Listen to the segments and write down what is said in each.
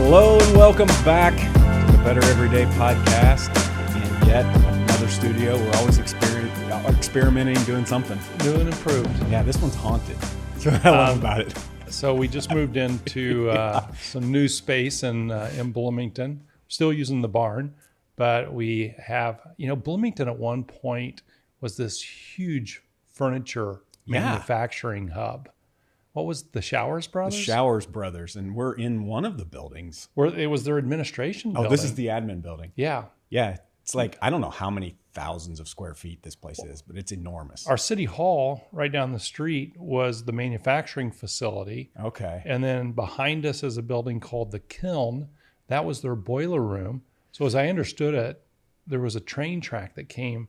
Hello and welcome back to the Better Everyday Podcast. In yet another studio. We're always experimenting, doing something. New and improved. Yeah, this one's haunted. That's what I love about it. So we just moved into some new space in Bloomington. Still using the barn, but we have, Bloomington at one point was this huge furniture manufacturing hub. What was the Showers Brothers? The Showers Brothers, and we're in one of the buildings. Where it was their administration building. Oh, this is the admin building. Yeah. Yeah, it's like, I don't know how many thousands of square feet this place is, but it's enormous. Our city hall right down the street was the manufacturing facility. Okay. And then behind us is a building called the Kiln. That was their boiler room. So as I understood it, there was a train track that came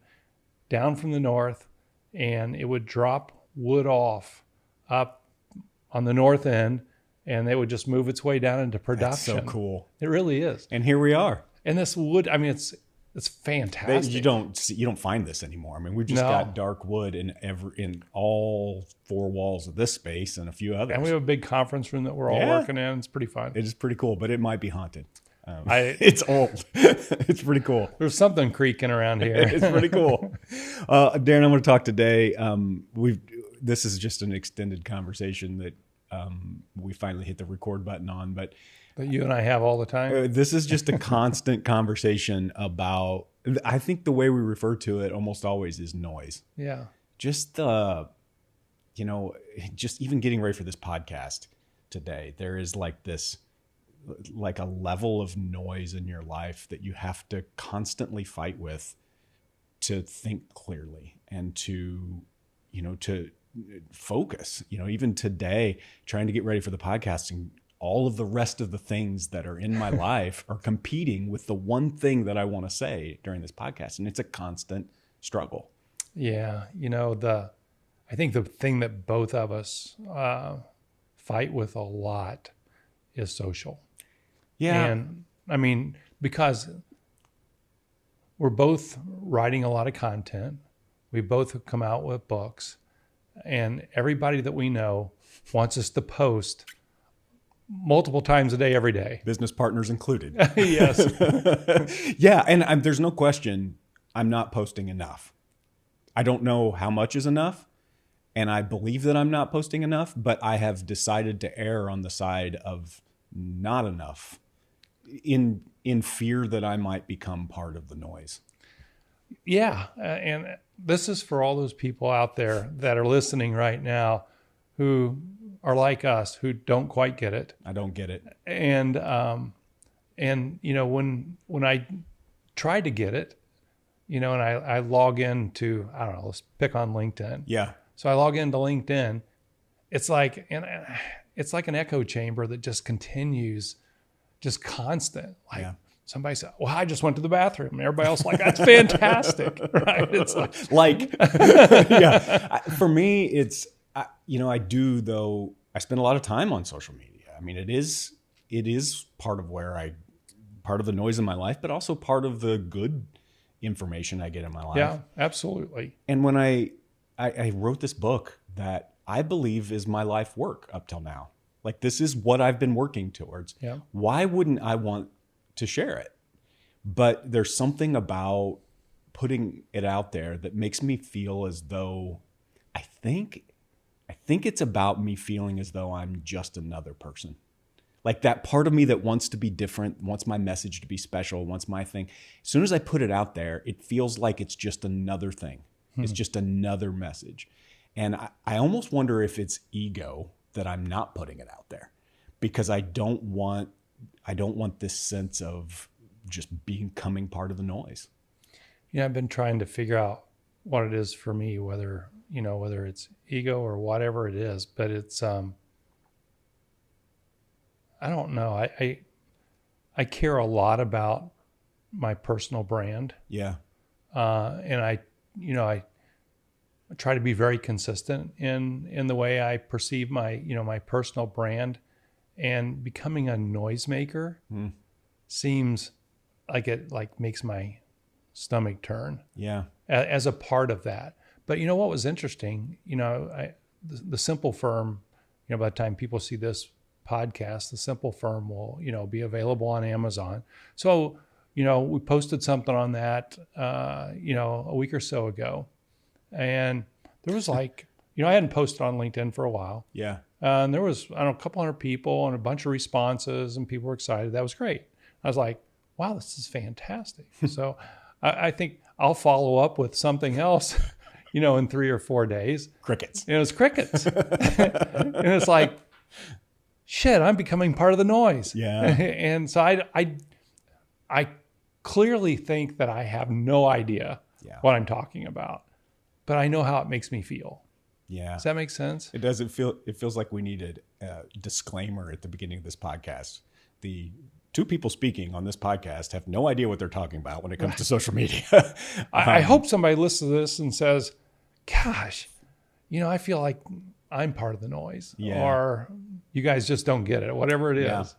down from the north, and it would drop wood off up on the north end, and it would just move its way down into production. That's so cool. It really is. And here we are. And this wood, I mean, it's fantastic. You don't find this anymore. I mean, we've just got dark wood in all four walls of this space and a few others. And we have a big conference room that we're all working in. It's pretty fun. It is pretty cool, but it might be haunted. It's old. It's pretty cool. There's something creaking around here. It's pretty cool. Darren, I'm going to talk today. This is just an extended conversation that we finally hit the record button on, but you and I have all the time. This is just a constant conversation about, I think the way we refer to it almost always is noise. Yeah. Just just even getting ready for this podcast today, there is like a level of noise in your life that you have to constantly fight with to think clearly and to focus. Even today, trying to get ready for the podcast, and all of the rest of the things that are in my life are competing with the one thing that I want to say during this podcast. And it's a constant struggle. Yeah. I think the thing that both of us fight with a lot is social. Yeah. And I mean, because we're both writing a lot of content. We both have come out with books, and everybody that we know wants us to post multiple times a day, every day. Business partners included. Yes. Yeah. And there's no question I'm not posting enough. I don't know how much is enough, and I believe that I'm not posting enough, but I have decided to err on the side of not enough in fear that I might become part of the noise. Yeah. And this is for all those people out there that are listening right now who are like us, who don't quite get it. I don't get it. And when I try to get it, and I log into, I don't know, let's pick on LinkedIn. Yeah. So I log into LinkedIn. It's like an echo chamber that just continues, just constant. Somebody said, "Well, I just went to the bathroom," and everybody else like, "That's fantastic," right? It's yeah. For me, it's I do, though. I spend a lot of time on social media. I mean, it is part of part of the noise in my life, but also part of the good information I get in my life. Yeah, absolutely. And when I wrote this book that I believe is my life work up till now, like this is what I've been working towards. Yeah. Why wouldn't I want to share it? But there's something about putting it out there that makes me feel as though I think it's about me feeling as though I'm just another person. Like that part of me that wants to be different, wants my message to be special, wants my thing. As soon as I put it out there, it feels like it's just another thing. It's just another message. And I almost wonder if it's ego that I'm not putting it out there, because I don't want this sense of just becoming part of the noise. Yeah, I've been trying to figure out what it is for me, whether it's ego or whatever it is, but it's I don't know. I care a lot about my personal brand. Yeah. And I try to be very consistent in the way I perceive my personal brand, and becoming a noisemaker seems like it makes my stomach turn. Yeah. As a part of that. But what was interesting, the Simple Firm, by the time people see this podcast, The Simple Firm, will, be available on Amazon. So, we posted something on that, a week or so ago. And there was I hadn't posted on LinkedIn for a while. Yeah. And there was, a couple hundred people and a bunch of responses, and people were excited. That was great. I was like, wow, this is fantastic. So I think I'll follow up with something else, in 3 or 4 days. Crickets. And it was crickets. And it's like, shit, I'm becoming part of the noise. Yeah. And so I clearly think that I have no idea what I'm talking about, but I know how it makes me feel. Yeah. Does that make sense? It doesn't feel, it feels like we needed a disclaimer at the beginning of this podcast. The two people speaking on this podcast have no idea what they're talking about when it comes to social media. I hope somebody listens to this and says, gosh, I feel like I'm part of the noise, or you guys just don't get it, whatever it is.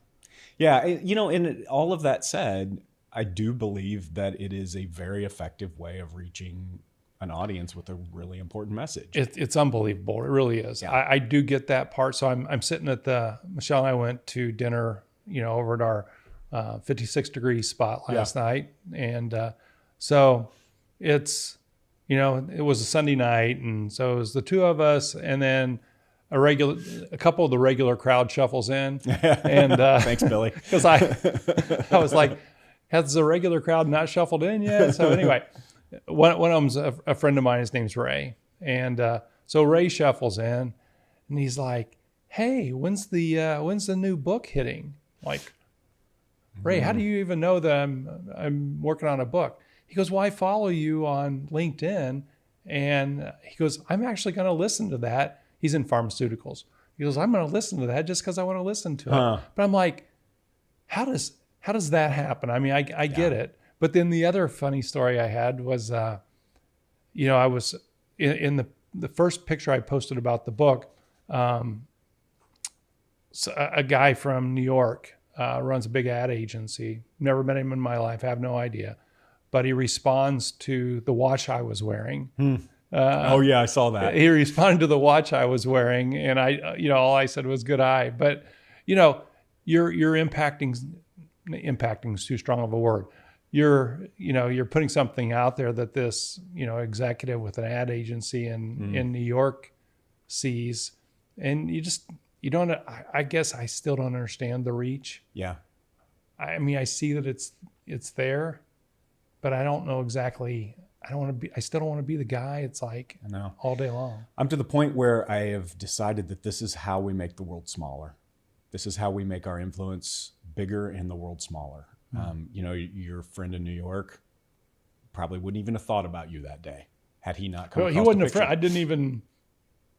Yeah. And all of that said, I do believe that it is a very effective way of reaching an audience with a really important message. It's unbelievable. It really is. Yeah. I do get that part. So I'm sitting at Michelle and I went to dinner, over at our 56 degree spot last night. And so it's, it was a Sunday night. And so it was the two of us, and then a couple of the regular crowd shuffles in. And thanks, Billy. Because I was like, has the regular crowd not shuffled in yet? So anyway, one of them's a friend of mine. His name's Ray. And so Ray shuffles in, and he's like, hey, when's the new book hitting? Like, Ray, how do you even know that I'm working on a book? He goes, well, I follow you on LinkedIn. And he goes, I'm actually going to listen to that. He's in pharmaceuticals. He goes, I'm going to listen to that just because I want to listen to it. But I'm like, how does that happen? I mean, I get it. But then the other funny story I had was, I was in the first picture I posted about the book. So a guy from New York runs a big ad agency. Never met him in my life. Have no idea. But he responds to the watch I was wearing. I saw that. He responded to the watch I was wearing, and all I said was "good eye." But you're impacting is too strong of a word. You're putting something out there that this executive with an ad agency in New York sees, and you don't. I guess I still don't understand the reach. Yeah. I mean, I see that it's there, but I don't know exactly. I still don't want to be the guy. It's like I know all day long. I'm to the point where I have decided that this is how we make the world smaller. This is how we make our influence bigger and the world smaller. Your friend in New York probably wouldn't even have thought about you that day had he not come. Well, he wasn't a friend. I didn't even.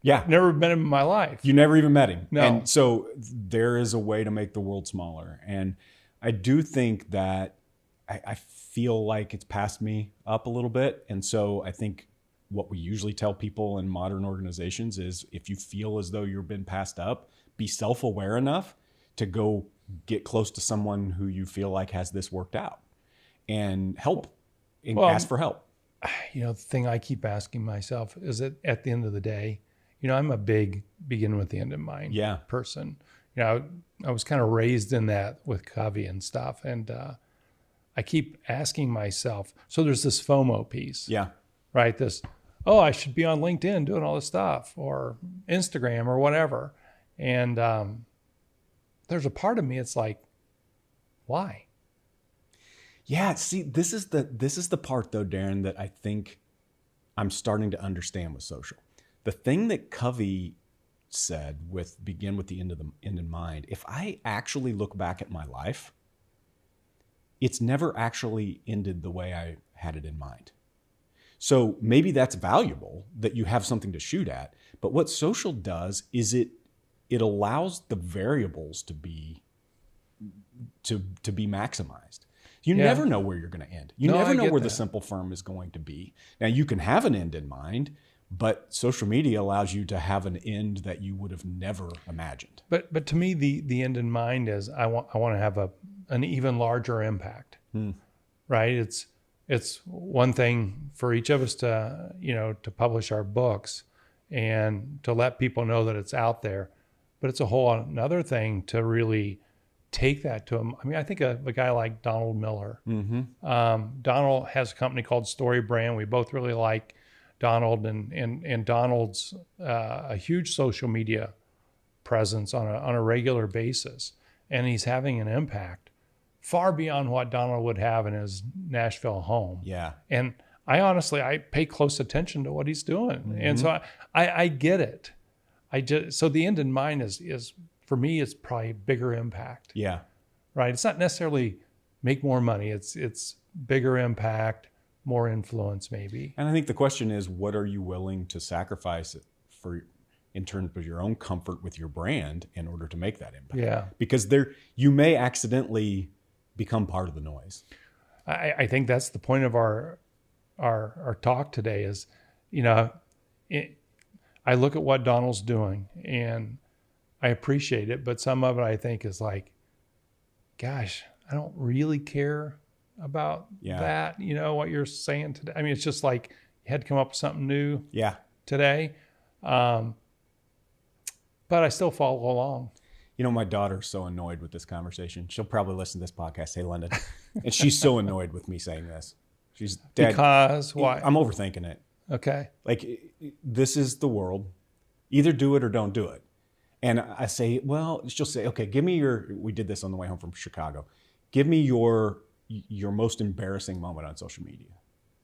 Yeah. Never met him in my life. You never even met him. No. And so there is a way to make the world smaller. And I do think that I feel like it's passed me up a little bit. And so I think what we usually tell people in modern organizations is if you feel as though you've been passed up, be self-aware enough to go get close to someone who you feel like has this worked out and help and ask for help. The thing I keep asking myself is that at the end of the day, I'm a big begin with the end in mind person. I was kind of raised in that with Covey and stuff. And I keep asking myself, so there's this FOMO piece. Yeah. Right? This, I should be on LinkedIn doing all this stuff, or Instagram or whatever. And there's a part of me, it's like, why? Yeah, see, this is the part though, Darren, that I think I'm starting to understand with social. The thing that Covey said with begin with the end in mind, if I actually look back at my life, it's never actually ended the way I had it in mind. So maybe that's valuable that you have something to shoot at, but what social does is it allows the variables to be maximized. You never know where you're going to end. You never know where the Simple Firm is going to be. Now you can have an end in mind, but social media allows you to have an end that you would have never imagined. But to me, the end in mind is I want to have an even larger impact, right? It's one thing for each of us to publish our books and to let people know that it's out there. but it's a whole another thing to really take that to him. I mean, I think of a guy like Donald Miller. Donald has a company called Story Brand. We both really like Donald, and Donald's a huge social media presence on a regular basis, and he's having an impact far beyond what Donald would have in his Nashville home. Yeah. And I pay close attention to what he's doing. And so I get it. So the end in mind is for me, it's probably bigger impact. Yeah. Right. It's not necessarily make more money. It's bigger impact, more influence maybe. And I think the question is, what are you willing to sacrifice in terms of your own comfort with your brand in order to make that impact? Yeah. Because you may accidentally become part of the noise. I think that's the point of our talk today is, I look at what Donald's doing and I appreciate it, but some of it I think is like, gosh, I don't really care about that, what you're saying today. I mean, it's just like you had to come up with something new today. But I still follow along. My daughter's so annoyed with this conversation. She'll probably listen to this podcast. Hey, London. And she's so annoyed with me saying this. She's, Dad, because why? I'm overthinking it. Okay. Like, this is the world. Either do it or don't do it. And I say, well, she'll say, okay, we did this on the way home from Chicago. Give me your most embarrassing moment on social media.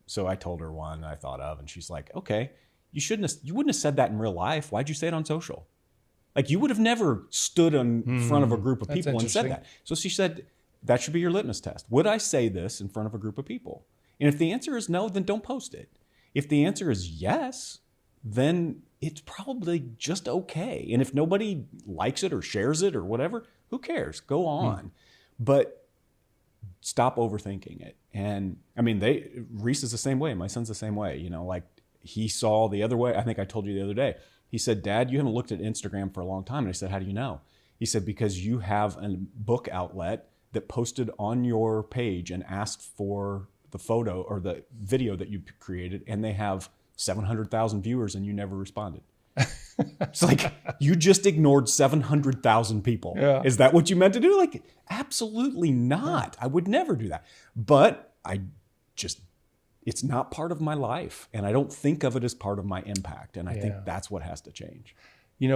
So I told her one I thought of, and she's like, okay, you wouldn't have said that in real life. Why'd you say it on social? Like, you would have never stood in front of a group of people and said that. So she said, that should be your litmus test. Would I say this in front of a group of people? And if the answer is no, then don't post it. If the answer is yes, then it's probably just okay. And if nobody likes it or shares it or whatever, who cares? Go on. But stop overthinking it. And I mean, Reese is the same way. My son's the same way. Like, he saw the other way. I think I told you the other day. He said, Dad, you haven't looked at Instagram for a long time. And I said, how do you know? He said, because you have a book outlet that posted on your page and asked for the photo or the video that you created, and they have 700,000 viewers and you never responded. It's like, you just ignored 700,000 people. Yeah. Is that what you meant to do? Like, absolutely not. I would never do that. But it's not part of my life. And I don't think of it as part of my impact. And I think that's what has to change.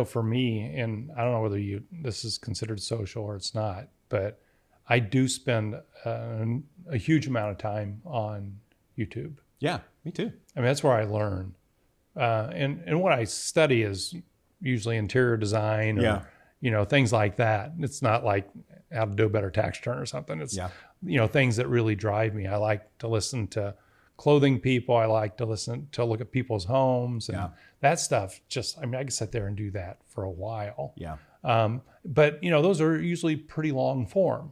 For me, and I don't know whether this is considered social or it's not, but I do spend a huge amount of time on YouTube. Yeah, me too. I mean, that's where I learn. And what I study is usually interior design or, things like that. It's not like how to do a better tax return or something. It's, things that really drive me. I like to listen to clothing people. I like to look at people's homes and that stuff. I can sit there and do that for a while. Yeah. But those are usually pretty long form.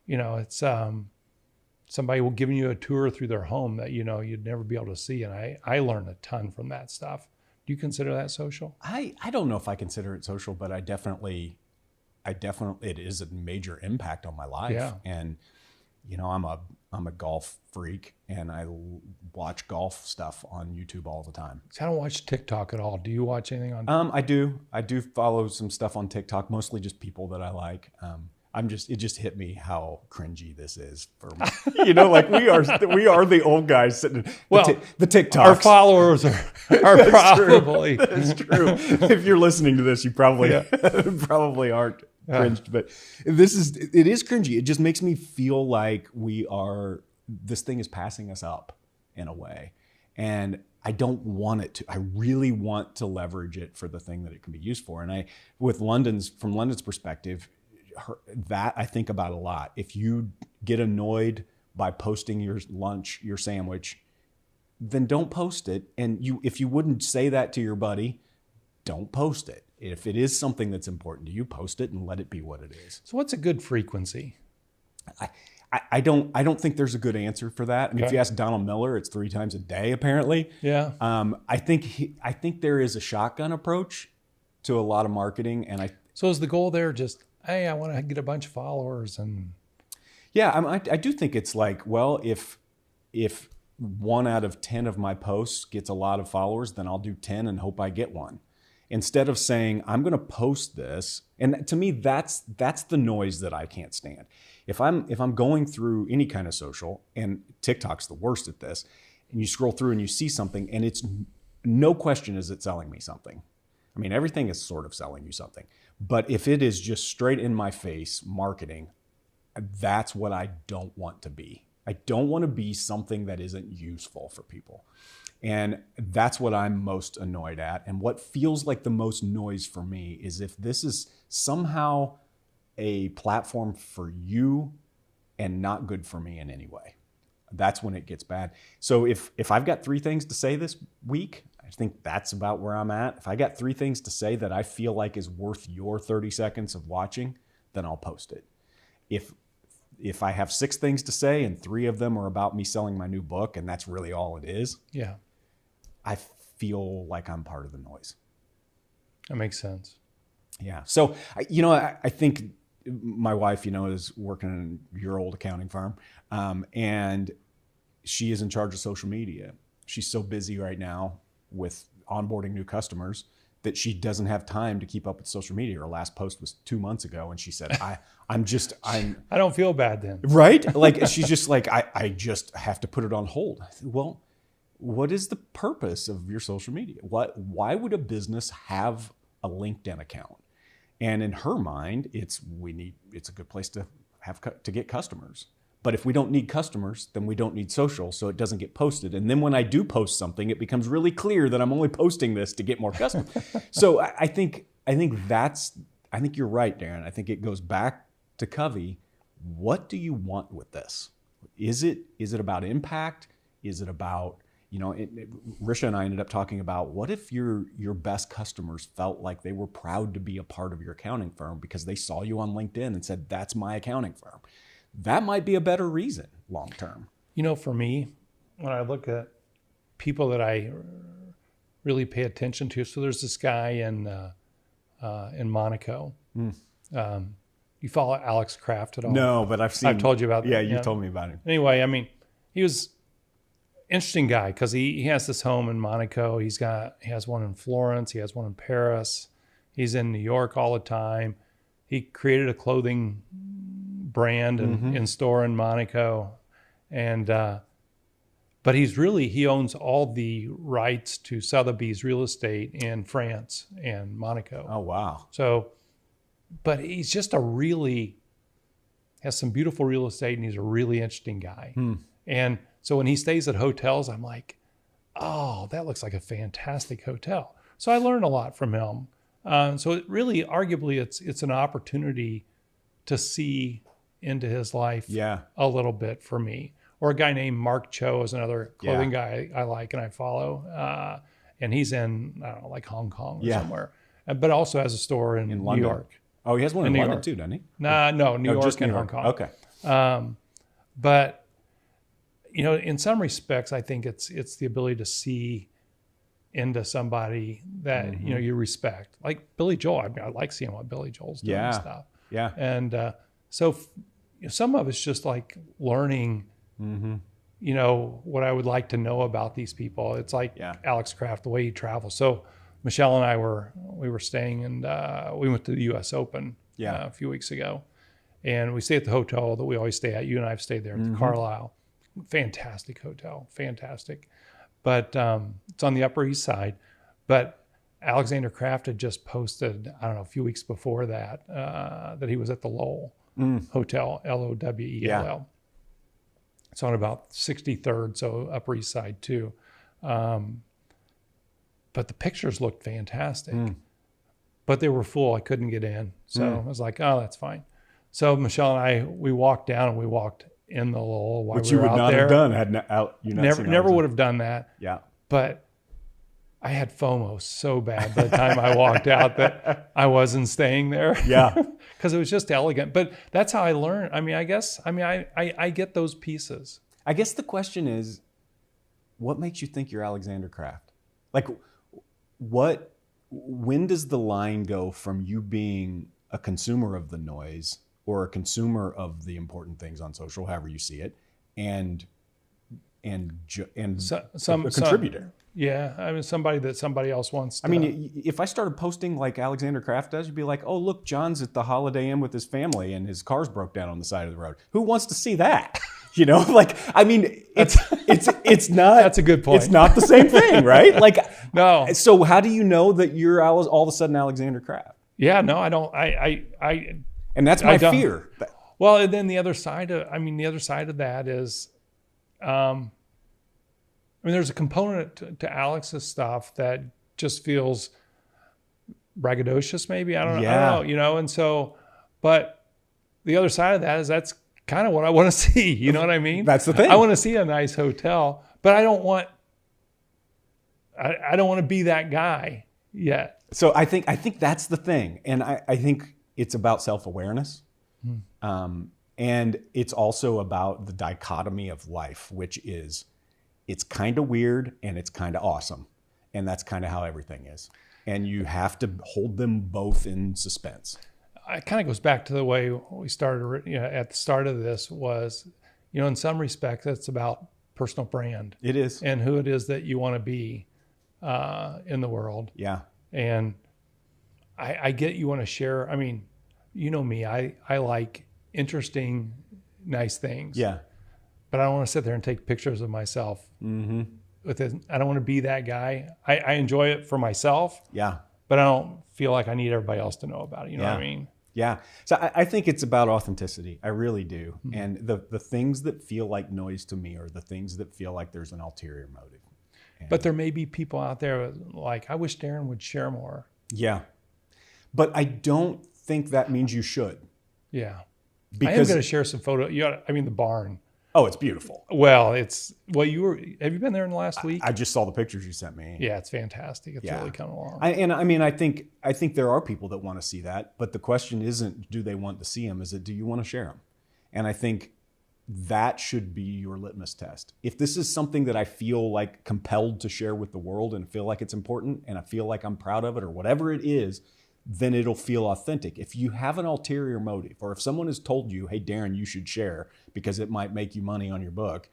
It's, somebody will give you a tour through their home that, you'd never be able to see. And I learn a ton from that stuff. Do you consider that social? I don't know if I consider it social, but I definitely, it is a major impact on my life. Yeah. And, I'm a golf freak and I watch golf stuff on YouTube all the time. So I don't watch TikTok at all. Do you watch anything on? I do follow some stuff on TikTok, mostly just people that I like. It just hit me how cringy this is for me. Like we are the old guys sitting. The TikToks. Our followers are probably. That's true. If you're listening to this, you probably probably aren't cringed, but it is cringy. It just makes me feel like this thing is passing us up in a way, and I don't want it to. I really want to leverage it for the thing that it can be used for. And from London's perspective, that I think about a lot. If you get annoyed by posting your lunch, your sandwich, then don't post it. And if you wouldn't say that to your buddy, don't post it. If it is something that's important to you, post it and let it be what it is. So what's a good frequency? I don't think there's a good answer for that. I mean, if you ask Donald Miller, it's 3 times a day, apparently. Yeah. I think there is a shotgun approach to a lot of marketing. So is the goal there just, hey, I want to get a bunch of followers and... Yeah, I do think it's like, well, if 1 out of 10 of my posts gets a lot of followers, then I'll do 10 and hope I get one. Instead of saying, I'm going to post this. And to me, that's the noise that I can't stand. If I'm going through any kind of social, and TikTok's the worst at this, and you scroll through and you see something, and it's no question is it selling me something. I mean, everything is sort of selling you something. But if it is just straight in my face marketing, that's what I don't want to be. I don't want to be something that isn't useful for people. And that's what I'm most annoyed at. And what feels like the most noise for me is if this is somehow a platform for you and not good for me in any way. That's when it gets bad. So if I've got 3 things to say this week, I think that's about where I'm at. If I got 3 things to say that I feel like is worth your 30 seconds of watching, then I'll post it. If I have 6 things to say and 3 of them are about me selling my new book, and that's really all it is, Yeah. I feel like I'm part of the noise. That makes sense. Yeah. So, I think my wife, is working in your old accounting firm, and she is in charge of social media. She's so busy right now with onboarding new customers that she doesn't have time to keep up with social media. Her last post was 2 months ago, and she said, I don't feel bad then. Right? Like, she's just like, I just have to put it on hold. I said, well, what is the purpose of your social media? Why would a business have a LinkedIn account? And in her mind, it's a good place to get customers. But if we don't need customers, then we don't need social, so it doesn't get posted. And then when I do post something, it becomes really clear that I'm only posting this to get more customers. So I think you're right, Darren. I think it goes back to Covey. What do you want with this? Is it about impact? Is it about, Risha and I ended up talking about, what if your best customers felt like they were proud to be a part of your accounting firm because they saw you on LinkedIn and said, that's my accounting firm? That might be a better reason long term. For me, when I look at people that I really pay attention to, so there's this guy in Monaco. You follow Alex Kraft at all? No, but I've told you about that. Yeah, you told me about him. Anyway, I mean, he was interesting guy because he has this home in Monaco. He has one in Florence. He has one in Paris. He's in New York all the time. He created a clothing brand and in store in Monaco, and but he owns all the rights to Sotheby's real estate in France and Monaco. Oh wow! So, but he's just has some beautiful real estate, and he's a really interesting guy. And so when he stays at hotels, I'm like, oh, that looks like a fantastic hotel. So I learned a lot from him. So it really, arguably, it's an opportunity to see into his life a little bit for me. Or a guy named Mark Cho is another clothing guy I like and I follow. And he's in, I don't know, like Hong Kong or somewhere. But also has a store in New York. Oh, he has one in London York too, doesn't he? No, New York just and New York. Hong Kong. Okay. But, in some respects, I think it's the ability to see into somebody that, you respect. Like Billy Joel. I mean, I like seeing what Billy Joel's doing and stuff. Yeah. And so some of it's just like learning, what I would like to know about these people. It's like Alex Kraft, the way he travels. So Michelle and I we were staying, and we went to the U.S. Open a few weeks ago. And we stay at the hotel that we always stay at. You and I have stayed there at the Carlisle. Fantastic hotel, fantastic. But it's on the Upper East Side. But Alexander Kraft had just posted, I don't know, a few weeks before that, that he was at the Lowell Hotel, Lowell. It's on about 63rd, so Upper East Side too. But the pictures looked fantastic. But they were full. I couldn't get in. So I was like, oh, that's fine. So Michelle and I, we walked down and we walked in the Lowell while Which we were you would out not there. have done had you not seen Never would have done that. Yeah. But I had FOMO so bad by the time I walked out that I wasn't staying there. Yeah. Because it was just elegant. But that's how I learned. I mean, I get those pieces. I guess the question is, what makes you think you're Alexander Kraft? Like, when does the line go from you being a consumer of the noise or a consumer of the important things on social, however you see it, and a contributor. Yeah, I mean, somebody that somebody else wants to. I mean, if I started posting like Alexander Kraft does, you'd be like, oh, look, John's at the Holiday Inn with his family and his car's broke down on the side of the road. Who wants to see that? You know, like, I mean, it's not. That's a good point. It's not the same thing, right? Like, no. So how do you know that you're all of a sudden Alexander Kraft? Yeah, no, I don't. And that's my fear. Well, and then the other side of that is, I mean, there's a component to Alex's stuff that just feels braggadocious, maybe. I don't know, you know? And so, but the other side of that is that's kind of what I want to see. You know what I mean? That's the thing. I want to see a nice hotel, but I don't want to be that guy yet. So I think that's the thing. And I think it's about self-awareness. And it's also about the dichotomy of life, which is it's kind of weird and it's kind of awesome. And that's kind of how everything is. And you have to hold them both in suspense. It kind of goes back to the way we started, at the start of this was, in some respects, it's about personal brand. It is. And who it is that you want to be in the world. Yeah. And I get you want to share. I mean, you know me, I like interesting, nice things. Yeah. But I don't want to sit there and take pictures of myself. Mm-hmm. I don't want to be that guy. I enjoy it for myself. Yeah. But I don't feel like I need everybody else to know about it. You know what I mean? Yeah. So I think it's about authenticity. I really do. Mm-hmm. And the things that feel like noise to me are the things that feel like there's an ulterior motive. But there may be people out there like, I wish Darren would share more. Yeah. But I don't think that means you should. Yeah. Because I am going to share some photo. The barn. Oh, it's beautiful. Well, have you been there in the last week? I just saw the pictures you sent me. Yeah, it's fantastic. It's really coming along. I think there are people that want to see that, but the question isn't, do they want to see them? Is it, do you want to share them? And I think that should be your litmus test. If this is something that I feel like compelled to share with the world and feel like it's important and I feel like I'm proud of it or whatever it is, then it'll feel authentic. If you have an ulterior motive, or if someone has told you, hey, Darren, you should share because it might make you money on your book,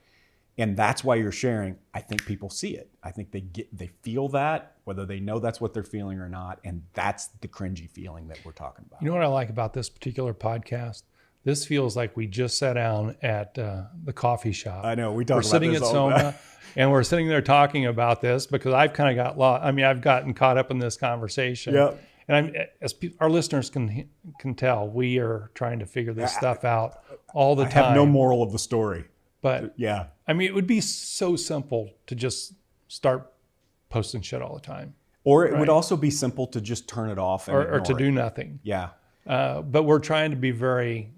and that's why you're sharing, I think people see it. I think they feel that, whether they know that's what they're feeling or not, and that's the cringy feeling that we're talking about. You know what I like about this particular podcast? This feels like we just sat down at the coffee shop. I know, we talk We're about sitting this at all Soma, and we're sitting there talking about this because I've kind of got lost. I mean, I've gotten caught up in this conversation. Yep. And as our listeners can tell, we are trying to figure this stuff out all the time. I have no moral of the story. But yeah, I mean, it would be so simple to just start posting shit all the time. Or it would also be simple to just turn it off or to do nothing. Yeah. But we're trying to be very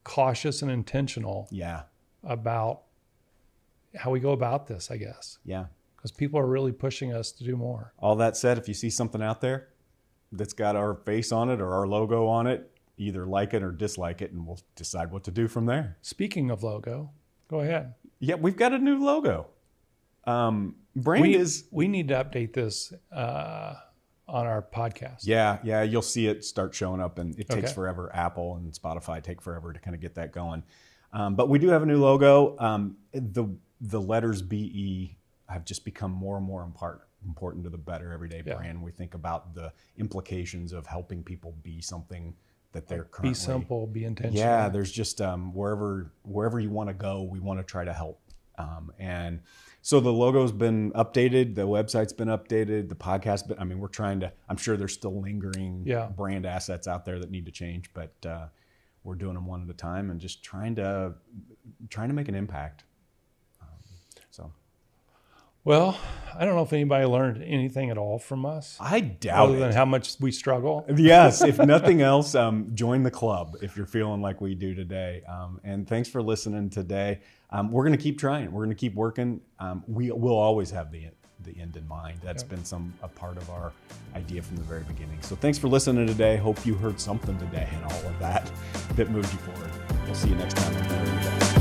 cautious and intentional. Yeah. About how we go about this, I guess. Yeah. Because people are really pushing us to do more. All that said, if you see something out there that's got our face on it or our logo on it, either like it or dislike it, and we'll decide what to do from there. Speaking of logo, go ahead. Yeah, we've got a new logo. We need to update this on our podcast. Yeah, you'll see it start showing up, and it takes forever. Apple and Spotify take forever to kind of get that going. But we do have a new logo. The letters BE have just become more and more important to the Better Everyday brand. We think about the implications of helping people be something that they're currently. Be simple, be intentional. Yeah, there's just wherever you want to go, we want to try to help. And so the logo's been updated, the website's been updated, the podcast. But I mean, we're trying to. I'm sure there's still lingering brand assets out there that need to change, but we're doing them one at a time and just trying to make an impact. Well, I don't know if anybody learned anything at all from us. I doubt other than how much we struggle. Yes, if nothing else, join the club if you're feeling like we do today. And thanks for listening today. We're going to keep trying. We're going to keep working. We will always have the end in mind. That's been a part of our idea from the very beginning. So thanks for listening today. Hope you heard something today and all of that moved you forward. We'll see you next time.